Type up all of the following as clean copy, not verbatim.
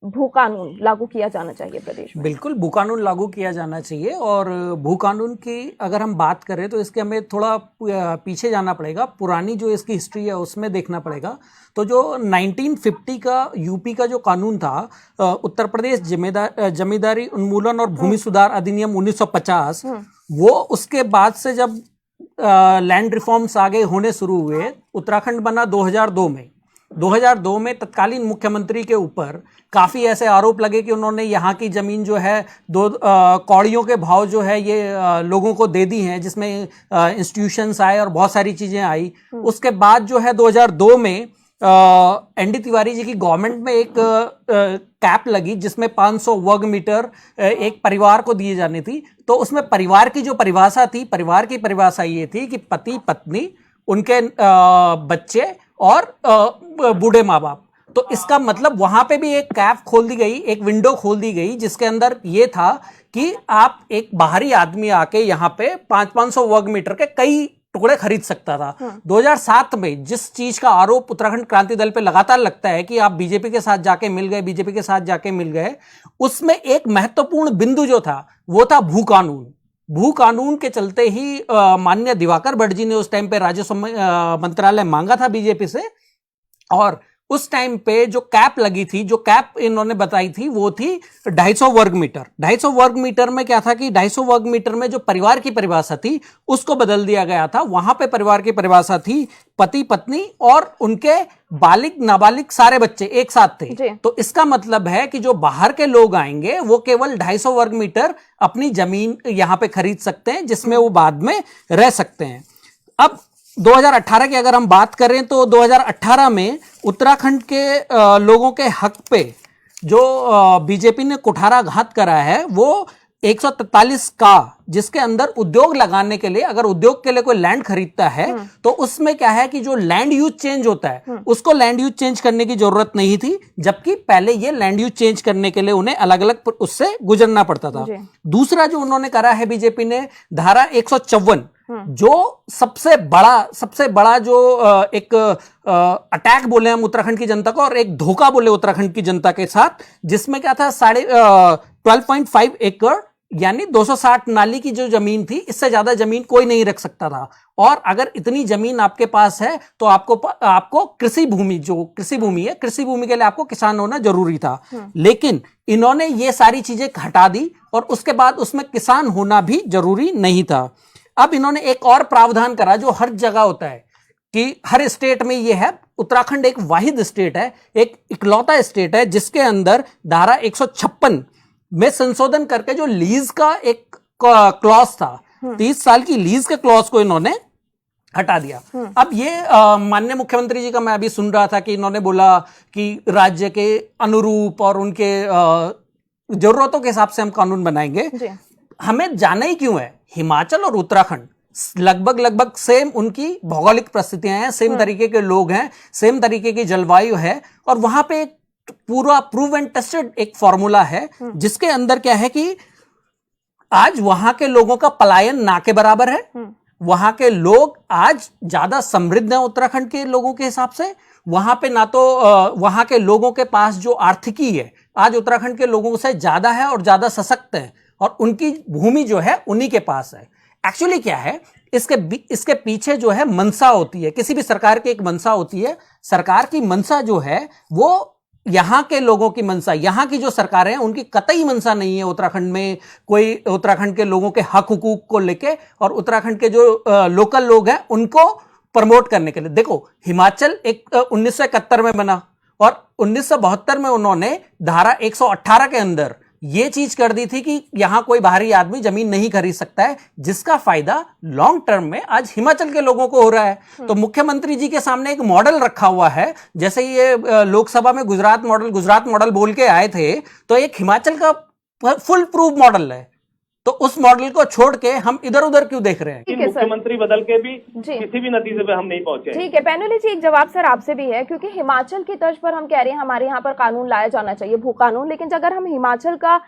भू कानून लागू किया जाना चाहिए प्रदेश में? बिल्कुल, भू कानून लागू किया जाना चाहिए। और भू कानून की अगर हम बात करें तो इसके हमें थोड़ा पीछे जाना पड़ेगा, पुरानी जो इसकी हिस्ट्री है उसमें देखना पड़ेगा। तो जो 1950 का यूपी का जो कानून था, उत्तर प्रदेश जमींदारी उन्मूलन और भूमि सुधार अधिनियम 1950, वो उसके बाद से जब लैंड रिफॉर्म्स आगे होने शुरू हुए, उत्तराखंड बना 2002 में। 2002 में तत्कालीन मुख्यमंत्री के ऊपर काफ़ी ऐसे आरोप लगे कि उन्होंने यहाँ की ज़मीन जो है कौड़ियों के भाव जो है ये लोगों को दे दी हैं, जिसमें इंस्टीट्यूशंस आए और बहुत सारी चीज़ें आई। उसके बाद जो है 2002 में एनडी तिवारी जी की गवर्नमेंट में एक कैप लगी जिसमें 500 वर्ग मीटर एक परिवार को दिए जाने थी। तो उसमें परिवार की जो परिभाषा थी, परिवार की परिभाषा ये थी कि पति पत्नी, उनके बच्चे और बूढ़े माँ बाप। तो इसका मतलब वहां पे भी एक कैप खोल दी गई, एक विंडो खोल दी गई, जिसके अंदर ये था कि आप एक बाहरी आदमी आके यहाँ पे 500 वर्ग मीटर के कई टुकड़े खरीद सकता था। 2007 में जिस चीज का आरोप उत्तराखंड क्रांति दल पे लगातार लगता है कि आप बीजेपी के साथ जाके मिल गए, बीजेपी के साथ जाके मिल गए, उसमें एक महत्वपूर्ण बिंदु जो था वो था भू कानून। भू कानून के चलते ही माननीय दिवाकर भट्ट जी ने उस टाइम पे राजस्व मंत्रालय मांगा था बीजेपी से, और उस टाइम पे जो कैप लगी थी, जो कैप इन्होंने बताई थी, वो थी 250 वर्ग मीटर। 250 वर्ग मीटर में क्या था कि 250 वर्ग मीटर में जो परिवार की परिभाषा थी उसको बदल दिया गया था। वहां पे परिवार की परिभाषा थी पति पत्नी और उनके बालिग नाबालिग सारे बच्चे एक साथ थे। तो इसका मतलब है कि जो बाहर के लोग आएंगे वो केवल 250 वर्ग मीटर अपनी जमीन यहां पे खरीद सकते हैं, जिसमें वो बाद में रह सकते हैं। अब 2018 की अगर हम बात करें तो 2018 में उत्तराखंड के लोगों के हक पे जो बीजेपी ने कुठाराघात करा है वो 143 का, जिसके अंदर उद्योग लगाने के लिए, अगर उद्योग के लिए कोई लैंड खरीदता है तो उसमें क्या है कि जो लैंड यूज चेंज होता है उसको लैंड यूज चेंज करने की जरूरत नहीं थी, जबकि पहले ये लैंड यूज चेंज करने के लिए उन्हें अलग अलग उससे गुजरना पड़ता था। दूसरा जो उन्होंने करा है बीजेपी ने, धारा 154, जो सबसे बड़ा जो एक अटैक बोले हम उत्तराखंड की जनता को और एक धोखा बोले उत्तराखंड की जनता के साथ, जिसमें क्या था 12.5 एकड़ यानी 260 नाली की जो जमीन थी, इससे ज्यादा जमीन कोई नहीं रख सकता था। और अगर इतनी जमीन आपके पास है तो आपको कृषि भूमि, जो कृषि भूमि है, कृषि भूमि के लिए आपको किसान होना जरूरी था। लेकिन इन्होंने ये सारी चीजें हटा दी और उसके बाद उसमें किसान होना भी जरूरी नहीं था। अब इन्होंने एक और प्रावधान करा जो हर जगह होता है कि हर स्टेट में ये है। उत्तराखंड एक वाहिद स्टेट है, एक इकलौता स्टेट है जिसके अंदर धारा 156 में संशोधन करके जो लीज का एक क्लॉज था, 30 साल की लीज के क्लॉज को इन्होंने हटा दिया। अब ये माननीय मुख्यमंत्री जी का मैं अभी सुन रहा था कि इन्होंने बोला कि राज्य के अनुरूप और उनके जरूरतों के हिसाब से हम कानून बनाएंगे। हमें जाना ही क्यों है, हिमाचल और उत्तराखंड लगभग सेम उनकी भौगोलिक परिस्थितियां हैं, सेम तरीके के लोग हैं, सेम तरीके की जलवायु है, और वहां पे एक पूरा प्रूव एंड टेस्टेड एक फॉर्मूला है जिसके अंदर क्या है कि आज वहां के लोगों का पलायन ना के बराबर है। वहां के लोग आज ज्यादा समृद्ध हैं उत्तराखंड के लोगों के हिसाब से। वहां पे ना तो वहां के लोगों के पास जो आर्थिकी है आज उत्तराखंड के लोगों से ज्यादा है और ज्यादा सशक्त है, और उनकी भूमि जो है उन्हीं के पास है। एक्चुअली क्या है, इसके पीछे जो है मंशा होती है, किसी भी सरकार की एक मंशा होती है। सरकार की मंशा जो है वो यहां के लोगों की मंशा, यहां की जो सरकार है उनकी कतई मंशा नहीं है उत्तराखंड में कोई उत्तराखंड के लोगों के हक हुकूक को लेके और उत्तराखंड के जो लोकल लोग हैं उनको प्रमोट करने के लिए। देखो, हिमाचल एक 1971 में बना और 1972 में उन्होंने धारा 118 के अंदर ये चीज कर दी थी कि यहां कोई बाहरी आदमी जमीन नहीं खरीद सकता है, जिसका फायदा लॉन्ग टर्म में आज हिमाचल के लोगों को हो रहा है। तो मुख्यमंत्री जी के सामने एक मॉडल रखा हुआ है, जैसे ये लोकसभा में गुजरात मॉडल बोल के आए थे, तो एक हिमाचल का फुल प्रूफ मॉडल है। तो उस मॉडल को छोड़ के हम इधर उधर क्यों देख रहे हैं? मुख्यमंत्री बदल के भी किसी भी नतीजे पे हम नहीं पहुंचे। ठीक है, पैनुली जी, एक जवाब सर आपसे भी है, क्योंकि हिमाचल की तर्ज पर हम कह रहे हैं हमारे यहाँ पर कानून लाया जाना चाहिए, भू कानून, लेकिन अगर हम हिमाचल का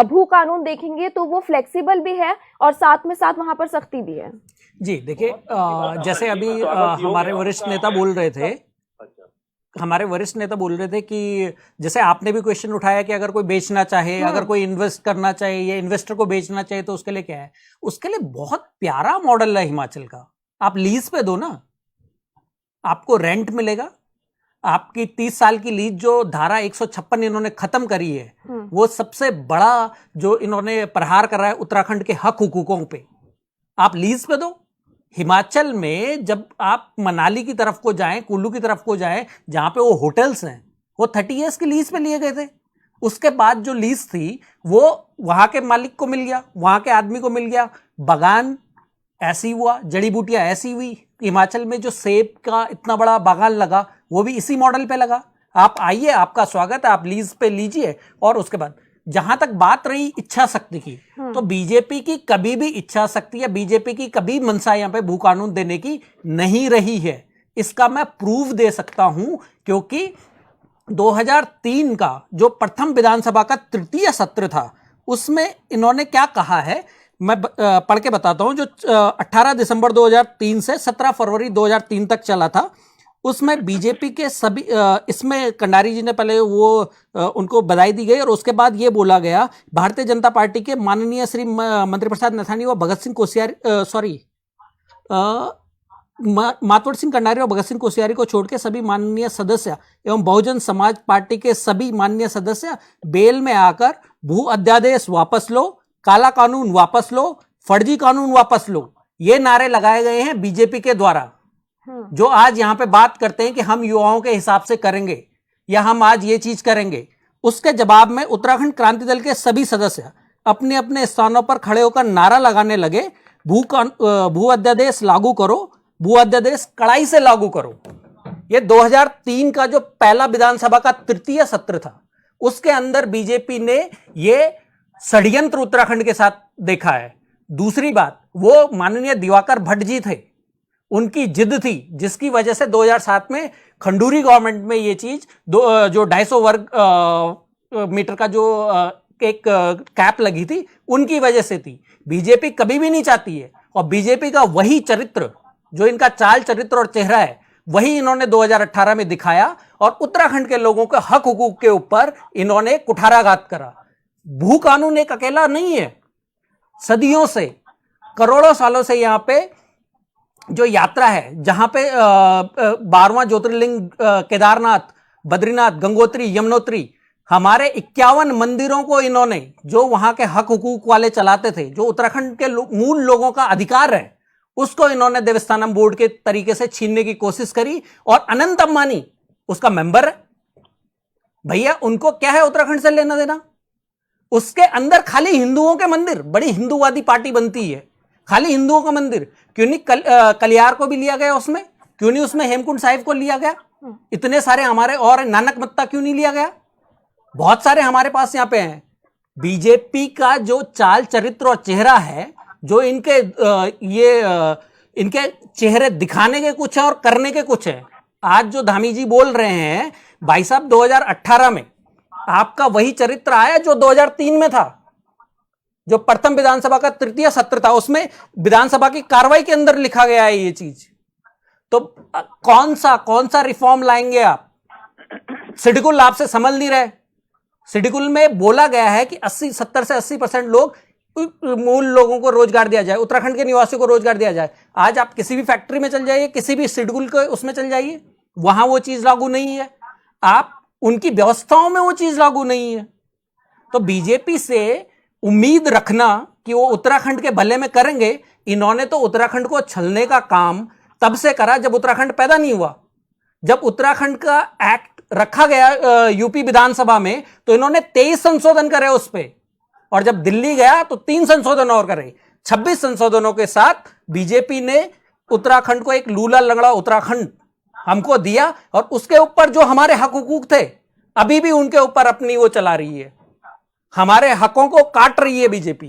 भू कानून देखेंगे तो वो फ्लेक्सिबल भी है और साथ में साथ वहां पर सख्ती भी है। जी देखिए, जैसे अभी हमारे वरिष्ठ नेता बोल रहे थे, हमारे वरिष्ठ नेता बोल रहे थे कि जैसे आपने भी क्वेश्चन उठाया कि अगर कोई बेचना चाहे, अगर कोई इन्वेस्ट करना चाहे या इन्वेस्टर को बेचना चाहे तो उसके लिए क्या है, उसके लिए बहुत प्यारा मॉडल है हिमाचल का। आप लीज पे दो ना, आपको रेंट मिलेगा, आपकी 30 साल की लीज जो धारा 156 इन्होंने खत्म करी है, वो सबसे बड़ा जो इन्होंने प्रहार करा है उत्तराखंड के हक हुकूकों पे, आप लीज पे दो। हिमाचल में जब आप मनाली की तरफ को जाएं, कुल्लू की तरफ को जाएं, जहां पे वो होटल्स हैं, वो 30 ईयर्स की लीज पे लिए गए थे। उसके बाद जो लीज थी वो वहां के मालिक को मिल गया, वहां के आदमी को मिल गया। बागान ऐसी हुआ, जड़ी बूटियां ऐसी हुई। हिमाचल में जो सेब का इतना बड़ा बागान लगा वो भी इसी मॉडल पे लगा। आप आइए, आपका स्वागत है, आप लीज पे लीजिए। और उसके बाद जहां तक बात रही इच्छा शक्ति की, तो बीजेपी की कभी भी इच्छा शक्ति या बीजेपी की कभी मनसा यहां पे भू कानून देने की नहीं रही है। इसका मैं प्रूफ दे सकता हूं, क्योंकि 2003 का जो प्रथम विधानसभा का तृतीय सत्र था, उसमें इन्होंने क्या कहा है मैं पढ़ के बताता हूं। जो 18 दिसंबर 2003 से 17 फरवरी 2003 तक चला था, उसमें बीजेपी के सभी इसमें कंडारी जी ने पहले वो उनको बधाई दी गई और उसके बाद ये बोला गया, भारतीय जनता पार्टी के माननीय श्री मंत्री प्रसाद नथानी व भगत सिंह कोश्यारी मातवर सिंह कंडारी और भगत सिंह कोश्यारी को छोड़ के सभी माननीय सदस्य एवं बहुजन समाज पार्टी के सभी माननीय सदस्य बेल में आकर भू अध्यादेश वापस लो, काला कानून वापस लो, फर्जी कानून वापस लो, ये नारे लगाए गए हैं बीजेपी के द्वारा। जो आज यहां पे बात करते हैं कि हम युवाओं के हिसाब से करेंगे या हम आज ये चीज करेंगे, उसके जवाब में उत्तराखंड क्रांति दल के सभी सदस्य अपने अपने स्थानों पर खड़े होकर नारा लगाने लगे, भू अध्यादेश लागू करो, भू अध्यादेश कड़ाई से लागू करो। ये 2003 का जो पहला विधानसभा का तृतीय सत्र था, उसके अंदर बीजेपी ने ये षड्यंत्र उत्तराखंड के साथ देखा है। दूसरी बात, वो माननीय दिवाकर भट्ट जी थे, उनकी जिद थी, जिसकी वजह से 2007 में खंडूरी गवर्नमेंट में ये चीज जो 250 वर्ग मीटर का जो एक कैप लगी थी, उनकी वजह से थी। बीजेपी कभी भी नहीं चाहती है, और बीजेपी का वही चरित्र, जो इनका चाल चरित्र और चेहरा है, वही इन्होंने 2018 में दिखाया और उत्तराखंड के लोगों के हक हुकूक के ऊपर इन्होंने कुठाराघात करा। भू कानून एक अकेला नहीं है, सदियों से, करोड़ों सालों से यहां पे जो यात्रा है, जहां पे 12वां ज्योतिर्लिंग केदारनाथ, बद्रीनाथ, गंगोत्री, यमुनोत्री, हमारे 51 मंदिरों को इन्होंने, जो वहां के हक हुकूक वाले चलाते थे, जो उत्तराखंड के मूल लोगों का अधिकार है, उसको इन्होंने देवस्थानम बोर्ड के तरीके से छीनने की कोशिश करी। और अनंत अंबानी उसका मेंबर है। भैया, उनको क्या है उत्तराखंड से लेना देना? उसके अंदर खाली हिंदुओं के मंदिर, बड़ी हिंदूवादी पार्टी बनती है, खाली हिंदुओं का मंदिर। क्यों नहीं कलियार को भी लिया गया उसमें? क्यों नहीं उसमें हेमकुंड साहिब को लिया गया? इतने सारे हमारे, और नानक मत्ता क्यों नहीं लिया गया? बहुत सारे हमारे पास यहां पे हैं। बीजेपी का जो चाल चरित्र और चेहरा है, जो इनके चेहरे दिखाने के कुछ है और करने के कुछ है। आज जो धामी जी बोल रहे हैं, भाई साहब 2018 में आपका वही चरित्र आया जो 2003 में था, जो प्रथम विधानसभा का तृतीय सत्र था, उसमें विधानसभा की कार्रवाई के अंदर लिखा गया है ये चीज। तो कौन सा रिफॉर्म लाएंगे आप? सिडकुल आपसे समझ नहीं रहे। सिडकुल में बोला गया है कि 70 से 80% लोग, मूल लोगों को रोजगार दिया जाए, उत्तराखंड के निवासियों को रोजगार दिया जाए। आज आप किसी भी फैक्ट्री में चल जाइए, किसी भी सिडकुल के उसमें चल जाइए, वहां वो चीज लागू नहीं है। आप उनकी व्यवस्थाओं में वो चीज लागू नहीं है। तो बीजेपी से उम्मीद रखना कि वो उत्तराखंड के भले में करेंगे, इन्होंने तो उत्तराखंड को छलने का काम तब से करा जब उत्तराखंड पैदा नहीं हुआ। जब उत्तराखंड का एक्ट रखा गया यूपी विधानसभा में, तो इन्होंने 23 संशोधन करे उस पर, और जब दिल्ली गया तो 3 संशोधन और करे। 26 संशोधनों के साथ बीजेपी ने उत्तराखंड को एक लूला लंगड़ा उत्तराखंड हमको दिया, और उसके ऊपर जो हमारे हक हुकूक थे, अभी भी उनके ऊपर अपनी वो चला रही है, हमारे हकों को काट रही है बीजेपी।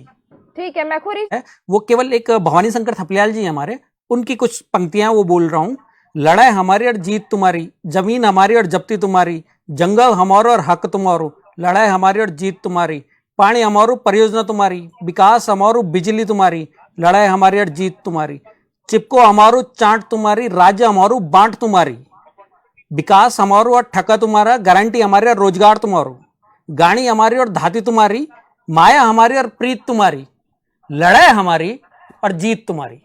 ठीक है, मैं खुरी वो केवल एक भवानी शंकर थपलियाल जी हमारे, उनकी कुछ पंक्तियां वो बोल रहा हूं। लड़ाई हमारी और जीत तुम्हारी, जमीन हमारी और जब्ती तुम्हारी, जंगल हमारो और हक तुम्हारो, लड़ाई हमारी और जीत तुम्हारी, पानी हमारू परियोजना तुम्हारी, विकास हमारू बिजली तुम्हारी, लड़ाई हमारी और जीत तुम्हारी, चिपको हमारू चांट तुम्हारी, राज्य हमारू बांट तुम्हारी। विकास हमारो और ठका तुम्हारा, गारंटी हमारी और रोजगार तुम्हारो, गाड़ी हमारी और धाती तुम्हारी, माया हमारी और प्रीत तुम्हारी, लड़ाई हमारी और जीत तुम्हारी।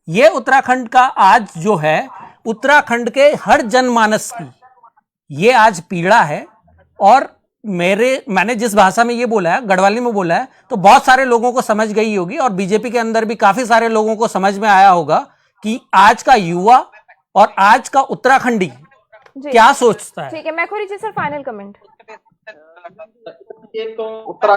ये उत्तराखंड का आज जो है, उत्तराखंड के हर जनमानस की ये आज पीड़ा है। और मैंने जिस भाषा में ये बोला है, गढ़वाली में बोला है, तो बहुत सारे लोगों को समझ गई होगी और बीजेपी के अंदर भी काफी सारे लोगों को समझ में आया होगा कि आज का युवा और आज का उत्तराखंडी क्या सोचता है। ठीक है, मैखुरी जी सर, फाइनल कमेंट। एक तो